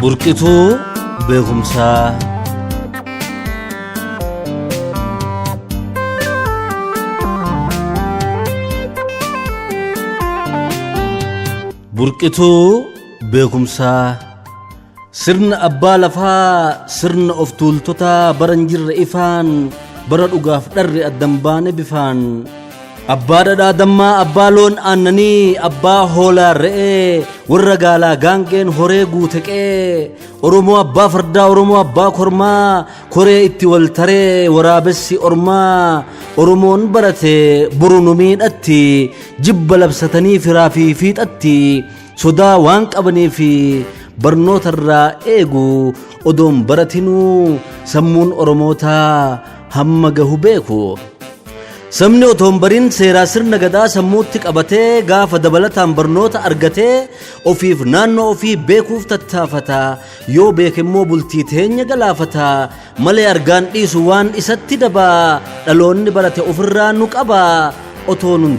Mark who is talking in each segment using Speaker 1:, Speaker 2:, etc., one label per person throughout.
Speaker 1: burqituu beekumsaa. Burqituu beekumsaa. Sirna abbaa lafaa sirna of tuultotaa baran jirra ifaan bara dhugaaf dharri addan baane bifaan. Abbaa dhadhaa dammaa abbaa loon aannanii abbaa hoolaa re'ee warra gaalaa gaangeen horee guuteqee. Oromoo abbaa fardaa Oromoo abbaa kormaa koree itti wal taree waraabessi ormaa. Oromoon barate boru nu miidhatti jibba labsatanii firaa fi fiixatti sodaa waan qabaniif barnoota irraa eegu odoon baratinuu sammuun Oromootaa hamma gahu beeku. Sabni otoon bariin seeraa sirna gadaa sammuutti qabatee gaafa dabalataan barnoota argatee ofiif naannoo ofii beekuuf tattaafata. Yoo beeke immoo bultii teenya galaafata. Malee argaan dhiisu waan isatti dabaa dhaloonni barate ofirraa nu qaba. Otoo nun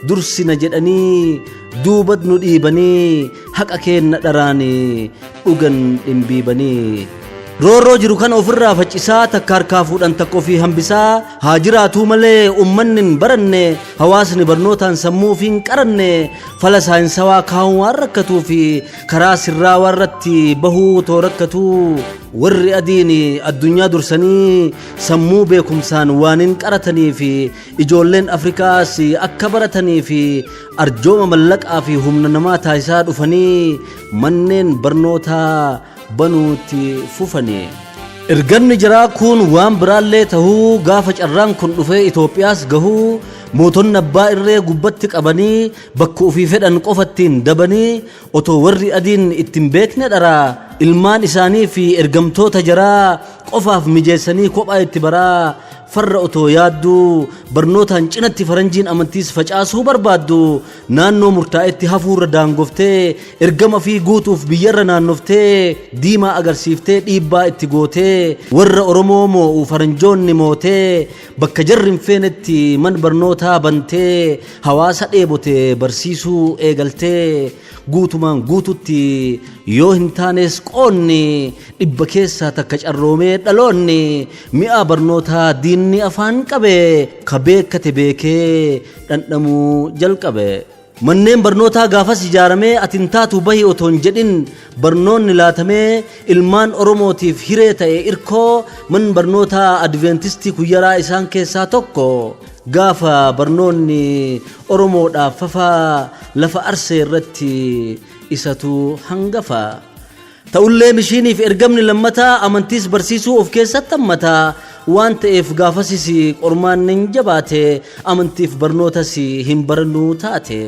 Speaker 1: dursina jedhanii duubat nu dhiibanii haqa keenna dharaanii dhugan dhimbiibanii. Roorroo jiru kana ofirraa faccisaa takka harkaa fuudhan takka ofii hambisaa haa jiraatuu malee ummanni hin baranne hawaasni barnootaan sammuu fi hin qaranne fala saayinsawaa kaa'uun waan rakkatuu fi karaa sirraa waan irratti bahuu too rakkatuu. Warri adiin addunyaa dursanii sammuu beekumsaan waan hin qaratanii fi ijoolleen Afrikaas akka baratanii fi arjooma mallaqaa fi humna namaa taasisaa dhufanii manneen barnootaa banuutti fufanii. Erganni jiraa kun waan biraallee tahuu gaafa carraan kun dhufee Itoophiyaas gahuu mootonni abbaa irree gubbatti qabanii bakka ofii fedhan qofattiin dabanii otoo warri adiin ittiin beekne dharaa ilmaan isaanii fi ergamtoota jaraa qofaaf mijeessanii kophaa itti baraa. Farra otoo yaadduu barnootaan cinatti faranjiin amantiis facaasuu barbaaddu naannoo murtaa'etti hafuurra daangoftee ergama fi guutuuf biyyarra naannoftee diimaa agarsiiftee dhiibbaa itti gootee warra Oromoo moo'u faranjoonni mootee bakka jarri hin feenetti man barnootaa bantee hawaasa dheebote barsiisuu eegaltee. Guutumaan guututti yoo hin taanes qoonni dhibba keessaa takka carroomee dhaloonni mi'a barnootaa diinni afaan qabe ka beekkate beekee dhandhamuu jalqabe. Manneen barnootaa gaafas ijaaramee atin taatu bahii otoon jedhin barnoonni laatamee ilmaan Oromootiif hiree ta'e irkoo man barnootaa Adventistii kuyyaraa isaan keessaa tokko. Gaafa barnoonni Oromoodhaaf fafaa lafa arsee irratti isatu hangafa. Ta'ullee mishiiniif ergamni lammataa amantiis barsiisuu of keessatti hammataa waan ta'eef gaafasis qormaan hin jabaate amantiif barnootas hin barannuu taate.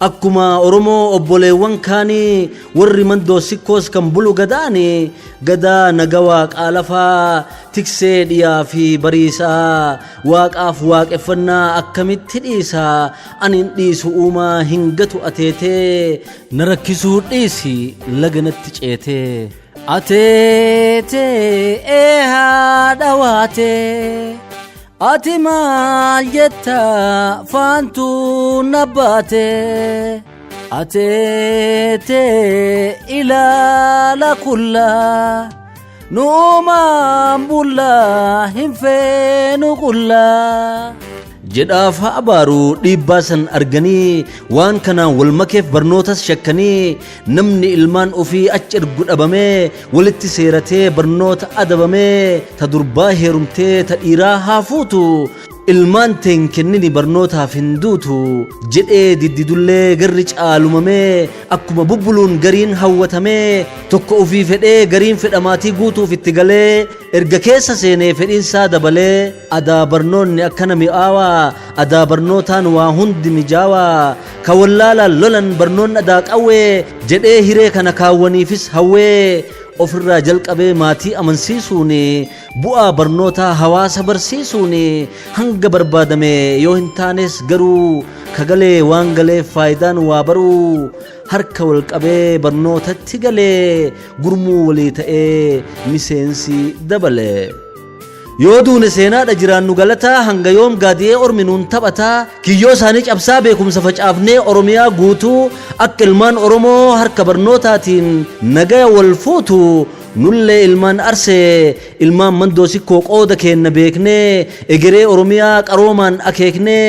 Speaker 1: Akkuma Oromoo obboleewwan kaanii warri mandoo sikkoos kan bulu gadaani gadaa naga waaqaa lafaa tiksee dhiyaa fi bariisaa waaqaaf waaqeffannaa akkamitti dhiisaa ani dhiisu uumaa hin gatu ateetee na rakkisuu dhiisi laganatti ceetee. Ateetee haadha waatee ati maal jetta faantu nabbaate. Ateetee ilaala kullaa nuumaan bullaa hin feenu qullaa. Jedhaaf haa abaaruu dhiibbaa san arganii waan kanaan wal makeef barnootas shakkanii namni ilmaan ofii achi ergu dhabamee walitti seeratee barnoota adabamee ta durbaa heerumtee ta dhiiraa haa fuutu. Ilmaan teen kennini barnootaaf hin duutu jedhee diddidullee garri caalumamee akkuma bubbuluun gariin hawwatamee tokko ofii fedhee gariin fedhamaatii guutuuf itti galee erga keessa seenee fedhiinsaa dabalee. Adaa barnoonni akkana mi'aawaa adaa barnootaan waa hundi mijaawaa ka wallaalaan lolan barnoonni adaa qawwee jedhee hiree kana kaawwaniifis hawwee. Ofirraa jalqabee maatii amansiisuun bu'aa barnootaa hawaasa barsiisuun hanga barbaadame yoo hin taanes garuu kagalee waan galeef faayidaan waa baruu harka wal qabee barnootatti galee gurmuu walii ta'ee miseensi dabale. yoo duune seenaadha jiraannu galataa hanga yoom gaadiyee ormi nuun taphataa kiyyoo isaanii cabsaa beekumsa facaafnee oromiyaa guutuu akka ilmaan oromoo harka barnootaatiin nagaya wal fuutu nullee ilmaan arsee ilmaan mandoosikoo qooda keenna beeknee egeree oromiyaa qaroomaan akeeknee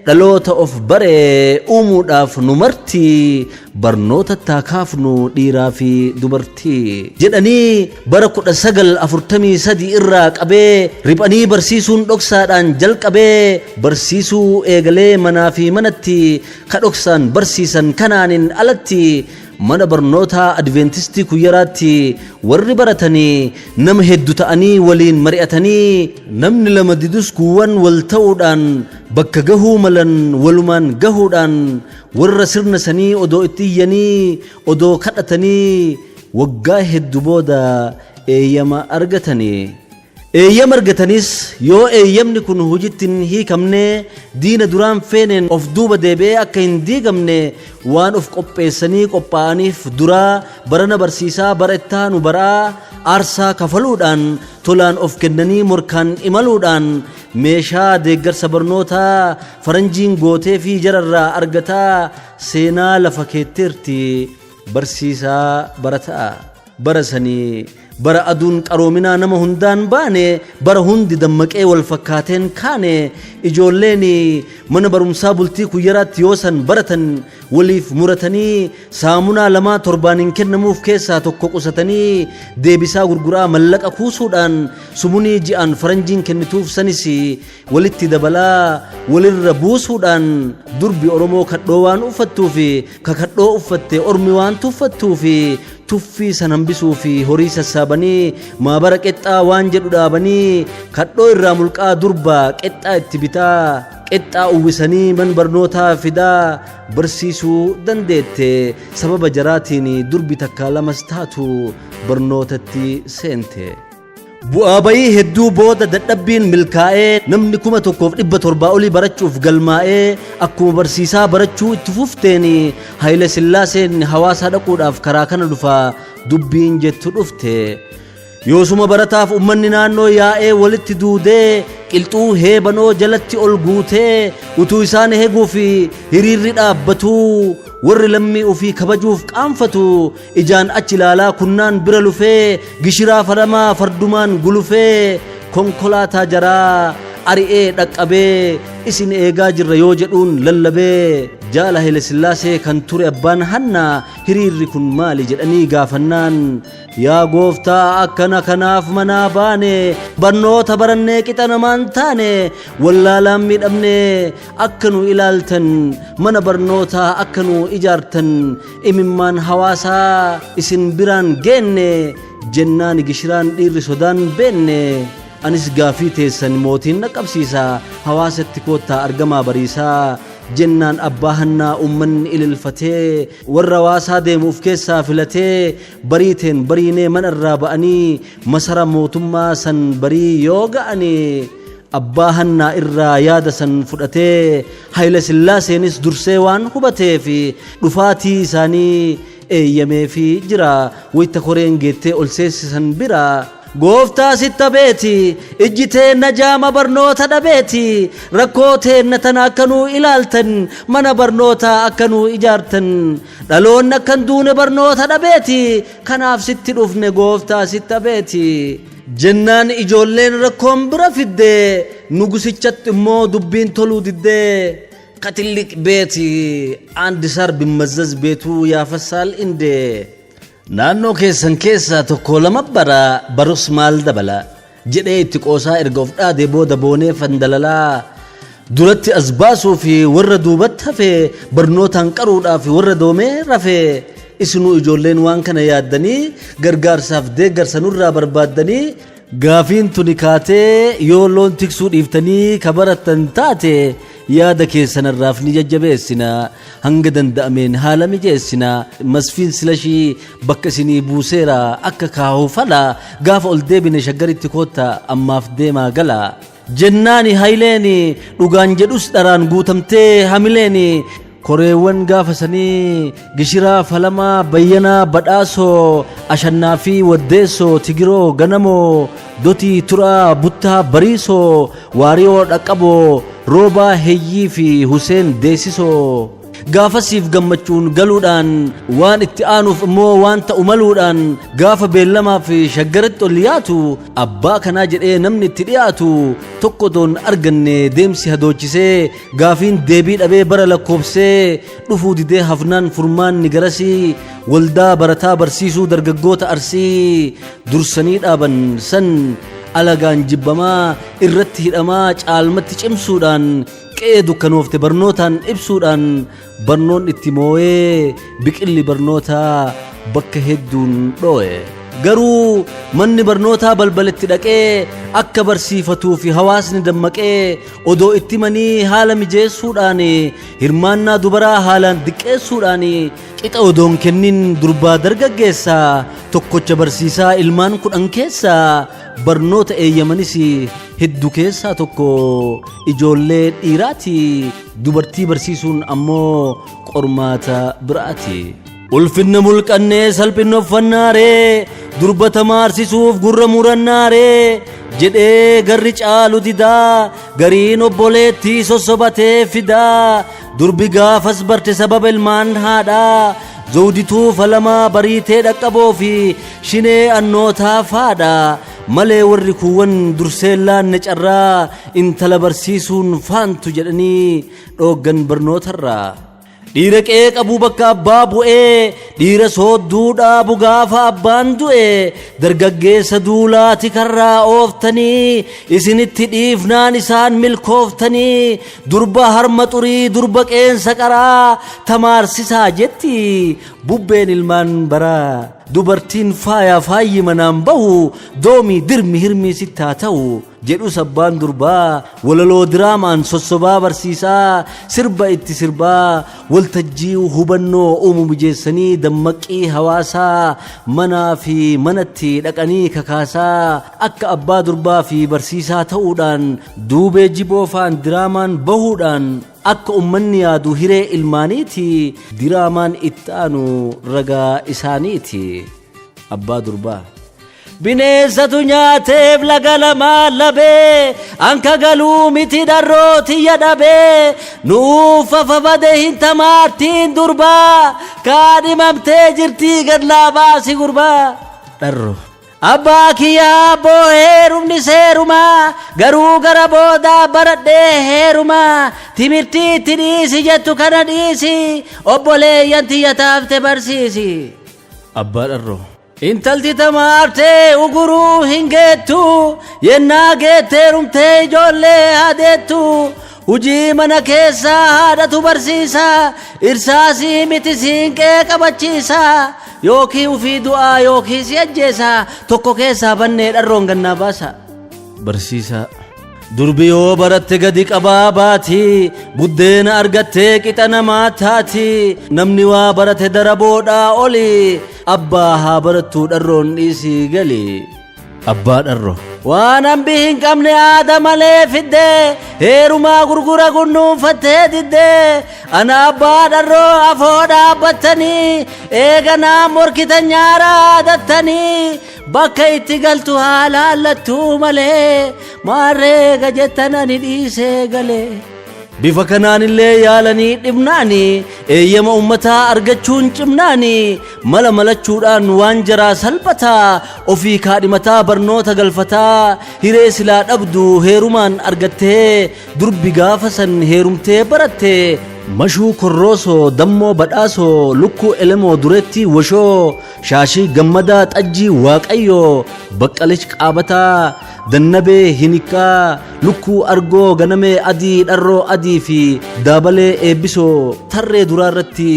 Speaker 1: dhaloota of bare uumuudhaaf nu marti barnoota taakaafnu dhiiraa fi dubartii jedhanii bara 1943 irraa qabee riphanii barsiisuun dhoksaadhaan jalqabee barsiisuu eegalee manaa fi manatti ka dhoksaan barsiisan kanaanin alatti mana barnoota adventistii kuyyaraatti warri baratanii nama heddu ta'anii waliin mari'atanii namni lama didus kuuwwan wal ta'uudhaan bakka gahuu malan walumaan gahuudhaan warra sirna sanii odoo itti iyyanii odoo kadhatanii waggaa heddu booda eeyyama argatanii eeyyama argatanis yoo eeyyamni kun hojiitti hin hiikamne diina duraan feeneen of duuba deebi'ee akka hin diigamne waan of qopheessanii qophaa'aniif duraa barana barsiisaa bara ittaanu baraa aarsaa kafaluudhaan tolaan of kennanii morkaan imaluudhaan meeshaa deeggarsa barnootaa faranjiin gootee fi jararraa argataa seenaa lafa keetteerti barsiisaa barataa barasanii bara aduun qaroominaa nama hundaan baane bara hundi dammaqee wal fakkaateen kaane ijoolleen mana barumsaa bultii kuyyaraatti yoosan baratan waliif muratanii saamunaa lamaa torbaanin kennamuuf keessaa tokko qusatanii deebisaa gurguraa mallaqa kuusuudhaan sumunii ji'aan faranjiin kennituuf sanis walitti dabalaa walirra buusuudhaan durbi oromoo kadhoo waan uffattuufi kakadhoo uffatte ormi waan tuffattuufi tuffii san hambisuu fi horii sassaabanii maabara qexxaa waan jedhu dhaabanii kadhoo irraa mulqaa durba qexxaa itti bitaa qexxaa uwwisanii man barnootaa fidaa barsiisuu dandeette sababa jaraatiin durbi takkaa lamas taatu barnootatti seente. bu'aa bayii hedduu booda dadhabbiin milkaa'ee namni 1700 olii barachuuf galmaa'ee akkuma barsiisaa barachuu itti fufteen Haile Sillaaseen hawaasaa dhaquudhaaf karaa kana dhufa dubbiin jettu dhufte yoosuma barataaf ummanni naannoo yaa'ee walitti duudee qilxuu heebanoo jalatti ol guutee utuu isaan heeguu fi hiriirri dhaabbatuu warri lammii ofii kabajuuf qaanfatu ijaan achi ilaalaa kunnaan bira lufee gishiraa falamaa fardumaan gulufee konkolaataa jaraa ari'ee dhaqqabee isin eegaa jirra yoo jedhuun lallabee jaala Haile Sillaasee kan ture abbaan hannaa hiriirri kun maali jedhanii gaafannaan yaa gooftaa akkana kanaaf manaa baane barnoota barannee qixa namaan taane wallaalaan miidhamne akka nu ilaaltan mana barnootaa akka nu ijaartan imimmaan hawaasaa isin biraan geenne jennaan gishiraan dhiirri sodaan beenne anis gaafii teessan mootiin naqabsiisa hawaasatti koottaa argamaa bariisaa jennaan abbaa hannaa ummanni ililfatee warra hawaasaa deemuuf keessaa filatee bariiteen bariinee manarraa ba'anii masara mootummaa san barii yoo ga'anii abbaa hannaa irraa yaada san fudhatee Haile Sillaaseenis dursee waan hubateef dhufaatii isaanii eeyyameefii jira wayita koreen geettee ol seessisan bira gooftaa sitta beeti ijji teenna jaama barnoota dhabeeti rakkoo teenna tana akkanuu ilaaltan mana barnoota akkanuu ijaartan dhaloonni akkan duune barnoota dhabeeti kanaaf sitti dhufne gooftaa sitta beeti jennaan ijoolleen rakkoon bira fidde nugusichatti immoo dubbiin toluu diddee katilliq beeti andisar bimmazaz beetuu yaafassaal indee naannoo keessan keessaa tokko lama barus maal dabala jedhee itti qoosaa erga of dhaadee booda boonee fandalalaa duratti as baasuu fi warra duubatti hafe barnootaan qaruudhaaf warra doomee rafe isinuu ijoolleen waan kana yaaddanii gargaarsaaf deeggarsa nurraa barbaaddanii gaafiin tuni kaatee yoo loon tiksuu dhiiftanii kabaratan taate yaada keessanarraaf ni jajjabeessina hanga danda'ameen haala mijeessina masfiin silashii bakka isinii buuseera akka kaahuu fala gaafa ol deebine shaggaritti kootta ammaaf deemaa gala jennaani Haileen dhugaan jedhus dharaan guutamtee hamileen koreewwan gaafasanii gishiraa falamaa bayyanaa badhaasoo ashannaa fi waddeessoo tigiroo ganamoo dotii turaa buttaa bariisoo waariyoo dhaqqaboo roobaa heeyyii fi huseen deessisoo gaafasiif gammachuun galuudhaan waan itti aanuuf immoo waan ta'u maluudhaan gaafa beellamaa fi shaggaratti ol yaatu abbaa kanaa jedhee namni itti dhiyaatu tokko doon arganne deemsi hadoochisee gaafiin deebii dhabee bara lakkoofsee dhufuu didee hafnaan furmaanni garasii waldaa barataa barsiisuu dargaggoota Arsii dursanii dhaaban san alagaan jibbamaa irratti hidhamaa caalmatti cimsuudhaan qe'ee dukkanoofte barnootaan ibsuudhaan barnoon itti moo'ee biqilli barnootaa bakka hedduun dho'e. Garuu manni barnootaa balbalatti dhaqee akka barsiifatuu fi hawaasni dammaqee odoo itti manii haala mijeessuudhaan hirmaannaa dubaraa haalaan diqqeessuudhaan qixa odoon kennin durbaa dargaggeessaa tokkocha barsiisaa ilmaan 10 keessaa barnoota eeyyamanis hedduu keessaa tokko ijoollee dhiiraati dubartii barsiisuun ammoo qormaata biraati. ulfinna mulqannee salphinooffannaaree durbata maarsisuuf gurra murannaaree jedhee garri caalu didaa gariin obboleettii sossobatee fidaa durbi gaafas barte sababa ilmaan haadhaa zawdituu falamaa bariitee dhaqqaboo fi shinee annootaa faadha malee warri kuuwwan durseellaan ne carraa intala barsiisuun faantu jedhanii dhooggan barnootarraa. dhiira qe'ee qabuu bakka abbaa bu'ee dhiira soodduu dhaabu gaafa abbaan du'e dargaggeessa duulaati karraa ooftanii isinitti dhiifnaan isaan milkooftanii durba harma xurii durba qeensa qaraa tamaarsisaa jetti bubbeen ilmaan baraa dubartiin faaya faayyi manaan bahu doomii dirmi hirmii sittaa ta'u jedhu sabbaan durbaa walaloo diraamaan sossobaa barsiisaa sirba itti sirbaa waltajjii hubannoo uumu mijeessanii dammaqii hawaasaa manaa fi manatti dhaqanii kakaasaa akka abbaa durbaa fi barsiisaa ta'uudhaan duubee jiboo faan diraamaan bahuudhaan akka ummanni yaadu hiree ilmaaniiti diraamaan itti aanu ragaa isaaniiti. abbaa durbaa bineensatu nyaateef laga lamaa labee anka galuu miti dharrooti yadhabee nuufa fafade hin tamaartiin durbaa kaadhimamtee jirtii gad laabaasi gurbaa dharro abbaa kiyyaa boo heerumni seerumaa garuu gara boodaa baradhee heerumaa timirtiitti dhiisi jettu kana dhiisi obboleeyyan tiyya taafte barsiisi. abbaa dharro intalti tamaartee uguruu hin geettu yennaa geetteerumtee ijoollee hadeettu hujii mana keessaa haadhatu barsiisa irsaasii miti siinqee qabachiisa yookii ufii du'aa yookii si ajjeesa tokko keessaa bannee dharroon gannaa baasa. barsiisaa durbi yoo baratte gadi qabaa baati buddeena argattee qixa namaa taati namni waa barate daraboodhaa oli abbaa haa barattuu dharroon dhiisii gali. abbaa dharro waan hambi hin qabne aada malee fidde heerumaa gurgura gunnuunfattee didde ana abbaa dharroo afoo dhaabbattanii eeganaa morkitan nyaara aadattanii bakka itti galtu haa laallattuu malee maarree gajettan ani dhiisee galee. bifa kanaan illee yaalanii dhibnaani eeyyama ummataa argachuun cimnaani mala malachuudhaan waan jaraa salphataa ofii kaadhimataa barnoota galfataa hiree silaa dhabdu heerumaan argattee durbi gaafa san heerumtee baratte mashuu korroosoo dammoo badhaasoo lukkuu elemoo duretti washoo shaashii gammadaa xajjii waaqayyoo baqqalish qaabataa dannabee hinikaa lukkuu argoo ganamee adii dharroo adii fi daabalee eebbisoo tarree duraarratti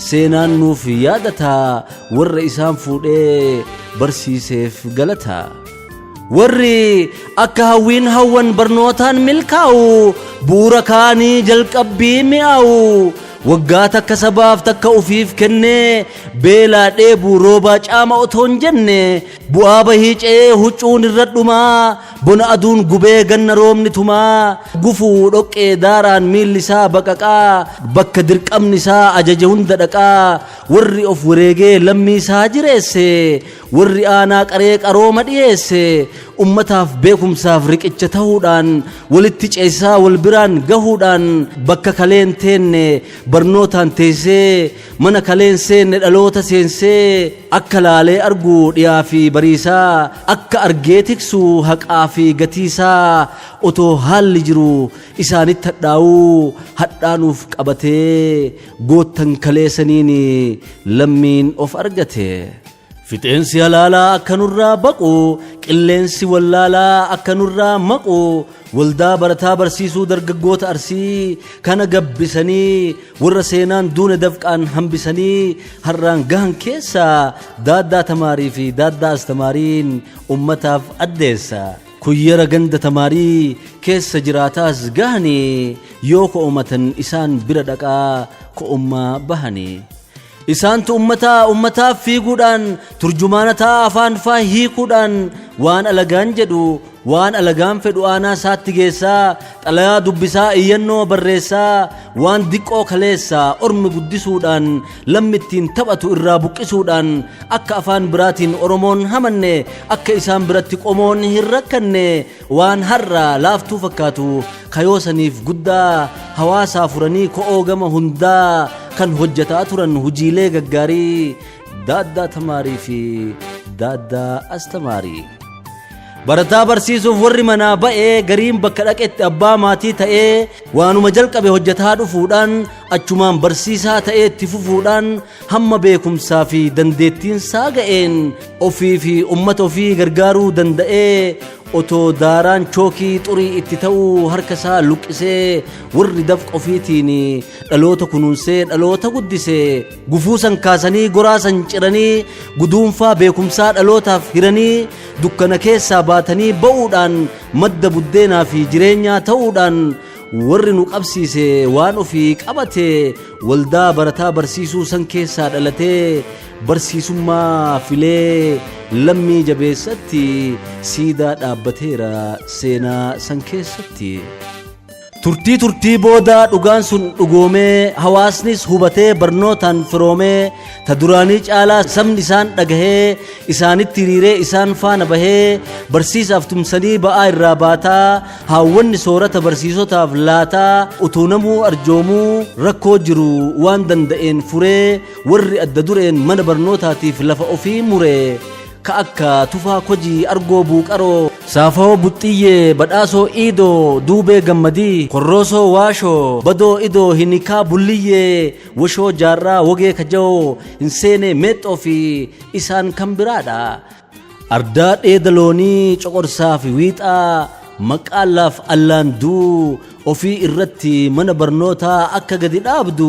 Speaker 1: seenaan nuuf yaadataa warra isaan fuudhee barsiiseef galata. warri akka hawwiin hawwan barnootaan milkaa'u buura kaanii jalqabbii mi'aawu waggaa takka sabaaf takka ufiif kennee beelaa dheebuu roobaa caama otoo hin jenne bu'aa bahii ce'ee huccuun irra dhumaa bona aduun gubee ganna roobni tumaa gufuu dhoqqee daaraan miilli isaa baqaqaa bakka dirqamni isaa ajaje hunda dhaqaa warri of wareegee lammii isaa jireesse warri aanaa qaree qarooma dhiyeesse ummataaf beekumsaaf riqicha ta'uudhaan walitti ceesisaa wal biraan gahuudhaan bakka kaleen teenne barnootaan teessee mana kaleen seenne dhaloota seensee akka laalee arguu dhiyaa fi bariisaa akka argee tiksu haqaa fi gatiisaa otoo haalli jiru isaanitti hadhaa'uu hadhaanuuf qabatee goottan kaleessaniin lammiin of argate. Fixeensi halaalaa akka nurraa baqu qilleensi wallaalaa akka nurraa maqu waldaa barataa barsiisuu dargaggoota Arsii kana gabbisanii warra seenaan duune dafqaan hambisanii harraan gahan keessa daaddaa tamaarii fi daaddaa astamaariin ummataaf addeessa. Kuyyara ganda tamaarii keessa jiraataas gahanii yoo ko'omatan isaan bira dhaqaa ko'ummaa bahanii. Isaantu ummataaf fiiguudhaan turjumaanataa afaan faa hiikuudhaan waan alagaan jedhu waan alagaan fedhu aanaa isaatti geessaa xalayaa dubbisaa iyyannoo barreessaa waan diqqoo kaleessaa ormi guddisuudhaan lammittiin taphatu irraa buqqisuudhaan akka afaan biraatiin Oromoon hamanne akka isaan biratti qomoon hin rakkanne waan har'a laaftuu fakkaatu kayoosaniif guddaa hawaasaa furanii ko'oo gama hundaa kan hojjetaa turan hujiilee gaggaarii daaddaa tamaarii fi daaddaa astamaarii. Barataa barsiisuuf warri manaa ba'ee gariin bakka dhaqetti abbaa maatii ta'ee waanuma jalqabe hojjetaa dhufuudhaan achumaan barsiisaa ta'ee itti fufuudhaan hamma beekumsaa fi dandeettiinsaa ga'een ofii fi ummata ofii gargaaruu danda'ee otoo daaraan chookii xurii itti ta'uu harka isaa luqqisee warri dafqa ofiitiin dhaloota kunuunsee dhaloota guddisee gufuusan kaasanii goraasan ciranii guduunfaa beekumsaa dhalootaaf hiranii dukkana keessaa baatanii ba'uudhaan madda buddeenaa fi jireenyaa ta'uudhaan warri nu qabsiise waan ofii qabate waldaa barataa barsiisuu san keessaa dhalatee barsiisummaa filee lammii jabeessatti siidaa dhaabbateera seenaa san keessatti. Turtii booda dhugaan sun dhugoomee hawaasnis hubatee barnootaan firoomee ta duraanii caalaa sabni isaan dhagahee isaanitti hiriiree isaan faana bahee barsiisaaf tumsanii ba'aa irraa baataa haawwanni soorata barsiisotaaf laataa utuu namuu arjoomuu rakkoo jiru waan danda'een furee warri adda dureen mana barnootaatiif lafa ofii muree ka akka tufaa kojii argoo buuqaroo saafoo buxxiyyee badhaasoo iidoo duubee gammadii korroosoo waashoo badoo idoo hinikaa bulliyyee washoo jaarraa wogee kajawoo hin seene meexxoo fi isaan kan biraadha. Ardaa dheedaloonii coqorsaa fi wiixaa maqaalaaf allaanduu ofii irratti mana barnootaa akka gadi dhaabdu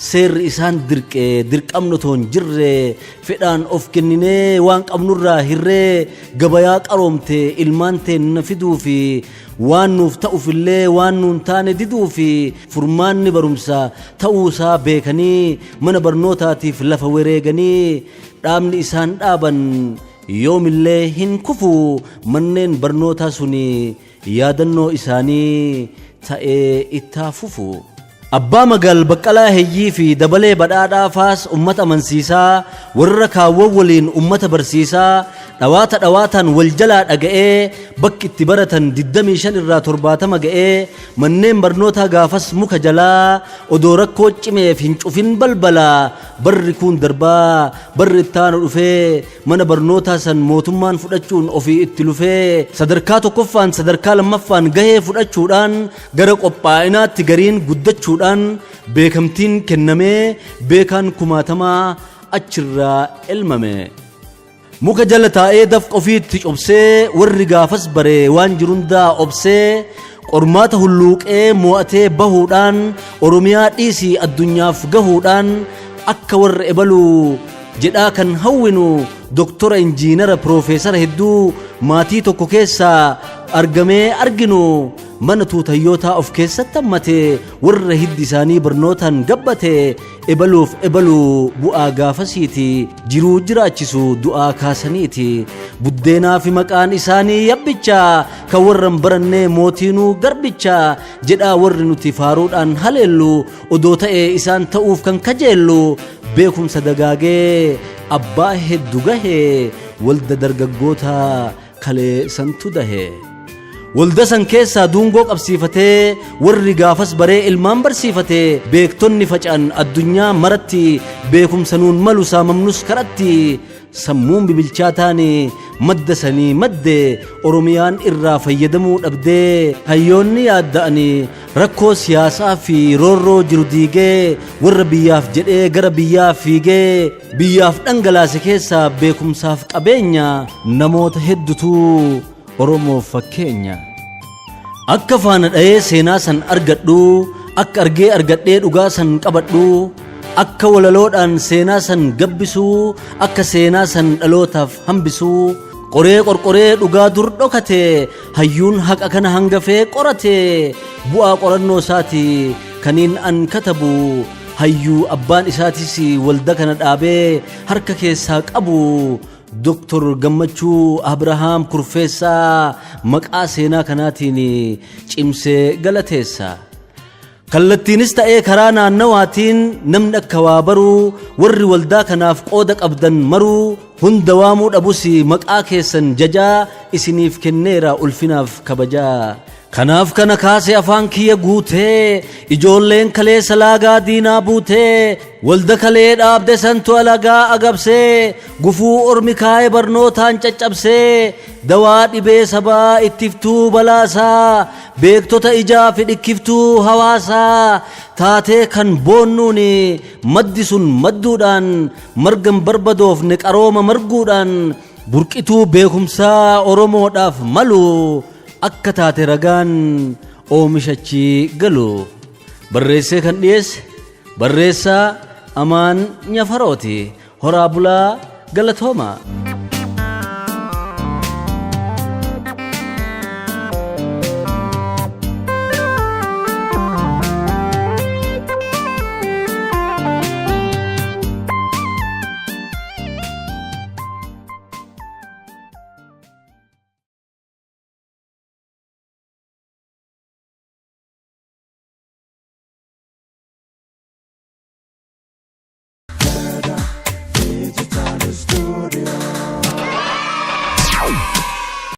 Speaker 1: seerri isaan dirqee dirqamnotoon jirre fedhaan of kenninee waan qabnurraa hirree gabayaa qaroomte ilmaan teenna fiduu fi waan nuuf ta'ufillee waan nuun taane diduu fi furmaanni barumsa ta'uusaa beekanii mana barnootaatiif lafa wareeganii dhaabni isaan dhaaban yoomillee hin kufu manneen barnootaa suni yaadannoo isaanii ta'ee itti fufu. Abbaa Magaal Baqqalaa Heyyii fi Dabalee Badhaadhaa faas ummata amansiisaa warra kaawwan waliin ummata barsiisaa dhawaataan wal jalaa dhaga'ee bakki itti baratan 25 irraa 70 ga'ee manneen barnootaa gaafas muka jalaa odoo rakkoo cimeef hin cufin balbalaa barri kun darbaa barri ittaanu dhufee mana barnootaa san mootummaan fudhachuun ofii itti lufee sadarkaa tokkoffaan sadarkaa lammaffaan gahee fudhachuudhaan gara qophaa'inaatti gariin guddachuudhaan beekamtiin kennamee beekaan kumaatamaa achirraa elmame. Muka jala taa'ee dafqa ofiitti cobsee warri gaafas baree waan jirundaa obsee qormaata hulluuqee mo'atee bahuudhaan Oromiyaa dhiisii addunyaaf gahuudhaan akka warra ebaluu jedhaa kan hawwinu doktora injiinara piroofeesara hedduu maatii tokko keessaa argamee arginu mana tuutayyootaa of keessatti hammate warra hiddi isaanii barnootaan gabbate ebaluuf ebaluu bu'aa gaafasiiti jiruu jiraachisu du'aa kaasaniiti buddeenaa fi maqaan isaanii yabbicha kan warran barannee mootiinuu garbicha jedhaa warri nuti faaruudhaan haleellu odoo ta'ee isaan ta'uuf kan kajeellu beekumsa dagaagee abbaa hedduu gahee walda dargaggoota kalee santu dahe walda san keessaa duungoo qabsiifatee warri gaafas baree ilmaan barsiifatee beektonni faca'an addunyaa maratti beekumsa nuun malu saamamnus karatti sammuun bibilchaataan madda sanii madde oromiyaan irraa fayyadamuu dhabdee hayyoonni yaadda'anii rakkoo siyaasaa fi roorroo jiru diigee warra biyyaaf jedhee gara biyyaa fiigee biyyaaf dhangalaase keessaa beekumsaaf qabeenya namoota hedduutu oromoof fakkeenya akka faana dha'ee seenaa san argadhu akka argee argadhee dhugaa san qabadhu akka walaloodhaan seenaa san gabbisuu akka seenaa san dhalootaaf hambisuu qoree qorqoree dhugaa dur dhokate hayyuun haqa kana hangafee qorate bu'aa qorannoo isaati kaniin an katabu hayyuu abbaan isaatis walda kana dhaabee harka keessaa qabu Dr. Gammachuu Abrahaam Kurfeessaa maqaa seenaa kanaatiin cimsee galateessa kallattiinis ta'ee karaa naannawaatiin namni akka waa baruu warri waldaa kanaaf qooda qabdan maruu hunda waamuu dhabus maqaa keessan jajaa isiniif kenneera ulfinaaf kabajaa kanaaf kana kaasee afaan kiyya guutee ijoolleen kalee salaagaa diinaa buutee walda kalee dhaabde santu alagaa agabsee gufuu ormi kaa'ee barnootaan caccabsee dawaa dhibee sabaa ittiftuu balaasaa beektota ijaa fi dhikkiftuu hawaasaa taatee kan boonnuun maddi sun madduudhaan margan barbadoofne qarooma marguudhaan burqituu beekumsaa oromoodhaaf malu akka taate ragaan oomishachi galu barreessee kan dhiyeesse barreessaa Amaan Nyafarooti horaa bulaa galatooma.